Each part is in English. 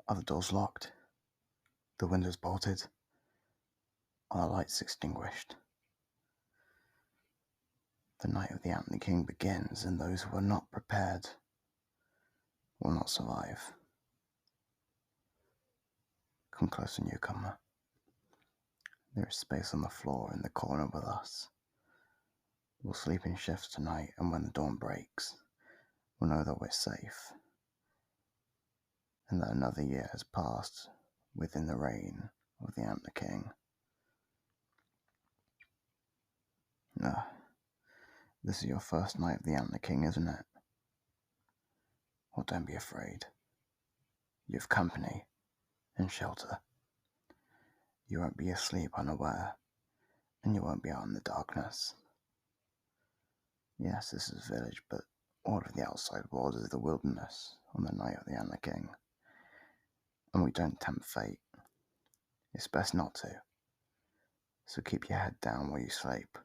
Are the doors locked? The windows bolted? Are the lights extinguished? The night of the Antler King begins, and those who are not prepared will not survive. Come closer, newcomer. There is space on the floor in the corner with us. We'll sleep in shifts tonight, and when the dawn breaks, we'll know that we're safe, and that another year has passed within the reign of the Antler King. This is your first night of the Antler King, isn't it? Well, don't be afraid. You have company and shelter. You won't be asleep unaware, and you won't be out in the darkness. Yes, this is a village, but all of the outside world is the wilderness on the night of the Antler King. And we don't tempt fate. It's best not to. So keep your head down while you sleep,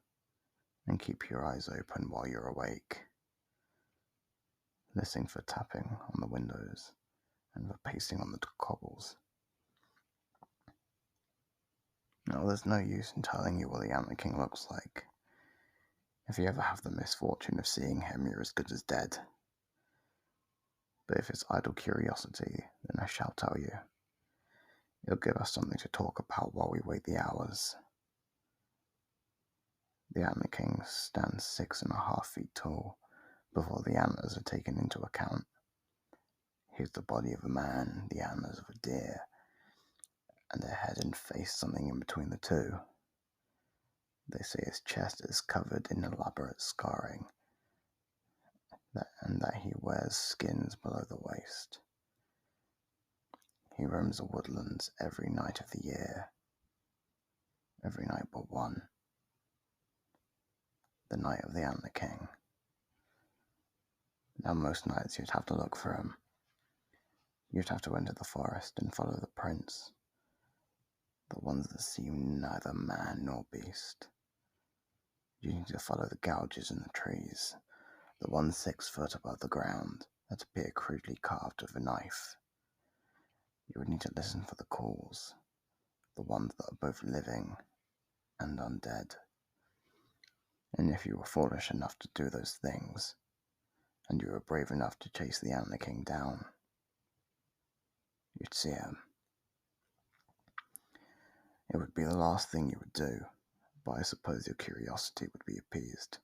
and keep your eyes open while you're awake. Listening for tapping on the windows and for pacing on the cobbles. Now, there's no use in telling you what the Antler King looks like. If you ever have the misfortune of seeing him, you're as good as dead. But if it's idle curiosity, then I shall tell you. It'll give us something to talk about while we wait the hours. The Antler King stands 6.5 feet tall before the antlers are taken into account. He has the body of a man, the antlers of a deer, and a head and face something in between the two. They say his chest is covered in elaborate scarring, and that he wears skins below the waist. He roams the woodlands every night of the year, every night but one, the night of the Antler King. Now, most nights you'd have to look for him. You'd have to enter the forest and follow the prints, the ones that seem neither man nor beast. You need to follow the gouges in the trees, the ones 6 foot above the ground that appear crudely carved with a knife. You would need to listen for the calls, the ones that are both living and undead. And if you were foolish enough to do those things, and you were brave enough to chase the Antler King down, you'd see him. It would be the last thing you would do, but I suppose your curiosity would be appeased.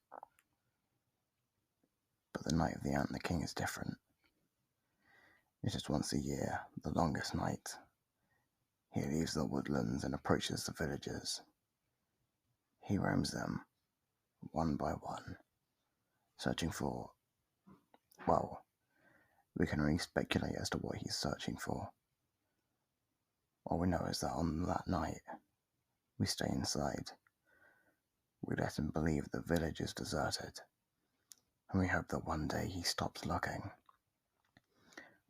But the night of the Antler King is different. It is once a year, the longest night. He leaves the woodlands and approaches the villages. He roams them, one by one, searching for, well, we can only speculate as to what he's searching for. All we know is that on that night, we stay inside. We let him believe the village is deserted, and we hope that one day he stops looking.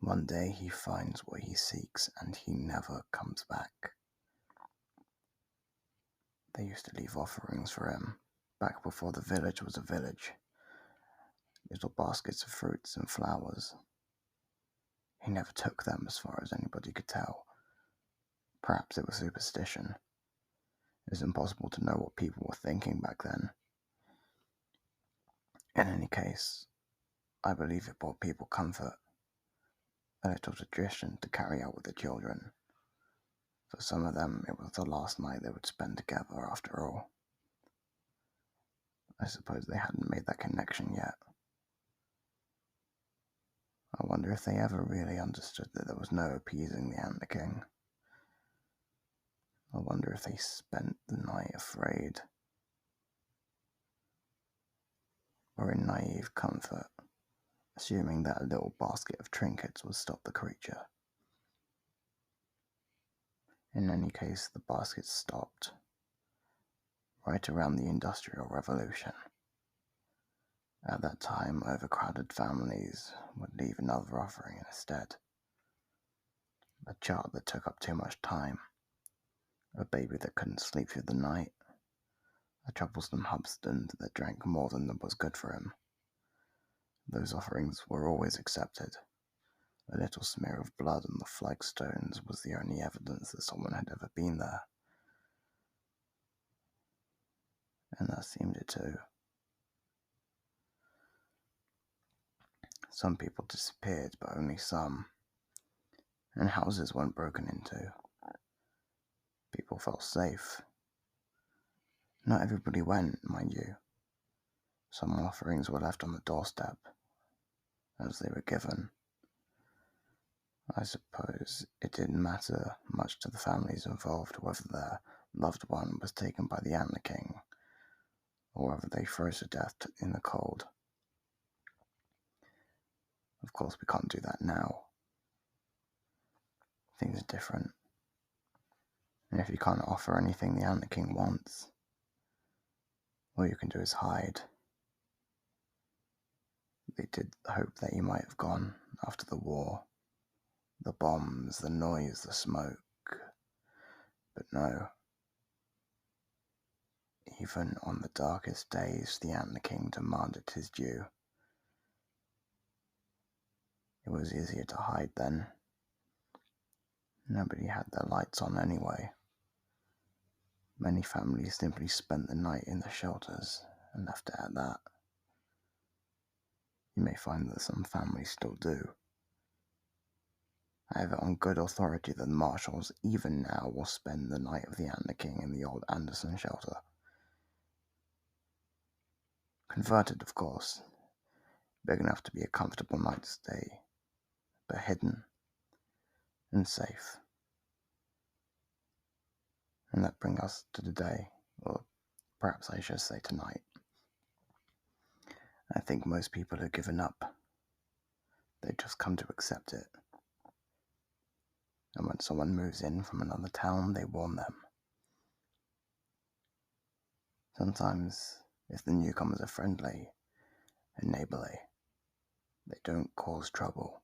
One day he finds what he seeks, and he never comes back. They used to leave offerings for him, back before the village was a village. Little baskets of fruits and flowers. He never took them as far as anybody could tell. Perhaps it was superstition. It was impossible to know what people were thinking back then. In any case, I believe it brought people comfort, a little tradition to carry out with the children. For some of them, it was the last night they would spend together after all. I suppose they hadn't made that connection yet. I wonder if they ever really understood that there was no appeasing the Antler King. I wonder if they spent the night afraid, or in naive comfort, assuming that a little basket of trinkets would stop the creature. In any case, the basket stopped, right around the Industrial Revolution. At that time, overcrowded families would leave another offering instead. A child that took up too much time, a baby that couldn't sleep through the night, a troublesome husband that drank more than was good for him. Those offerings were always accepted, A little smear of blood on the flagstones was the only evidence that someone had ever been there. And that seemed it too. Some people disappeared, but only some. And houses weren't broken into. People felt safe. Not everybody went, mind you. Some offerings were left on the doorstep, as they were given. I suppose it didn't matter much to the families involved whether their loved one was taken by the Antler King, or whether they froze to death in the cold. Of course, we can't do that now. Things are different. And if you can't offer anything the Antler King wants, all you can do is hide. They did hope that you might have gone after the war. The bombs, the noise, the smoke. But no. Even on the darkest days, the Antler King demanded his due. It was easier to hide then. Nobody had their lights on anyway. Many families simply spent the night in the shelters and left it at that. You may find that some families still do. I have it on good authority that the marshals even now will spend the night of the Antler King in the old Anderson shelter. Converted, of course, big enough to be a comfortable night's stay, but hidden and safe. And that brings us to today, or perhaps I should say tonight. I think most people have given up. They've just come to accept it. And when someone moves in from another town, they warn them. Sometimes, if the newcomers are friendly and neighborly, they don't cause trouble.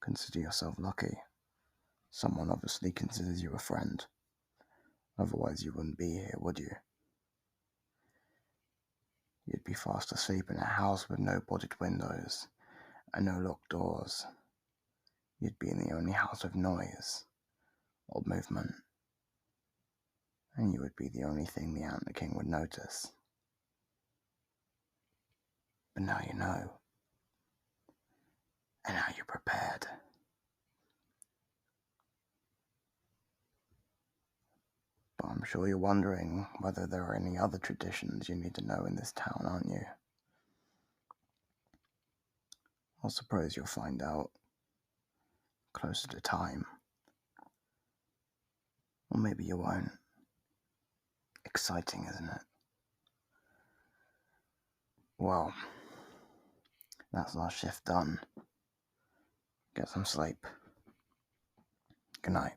Consider yourself lucky. Someone obviously considers you a friend. Otherwise you wouldn't be here, would you? You'd be fast asleep in a house with no boarded windows and no locked doors. You'd be in the only house with noise or movement. And you would be the only thing the Antler King would notice. But now you know. And now you're prepared. But I'm sure you're wondering whether there are any other traditions you need to know in this town, aren't you? I suppose you'll find out closer to time. Or maybe you won't. Exciting, isn't it? Well, that's our shift done. Get some sleep. Good night.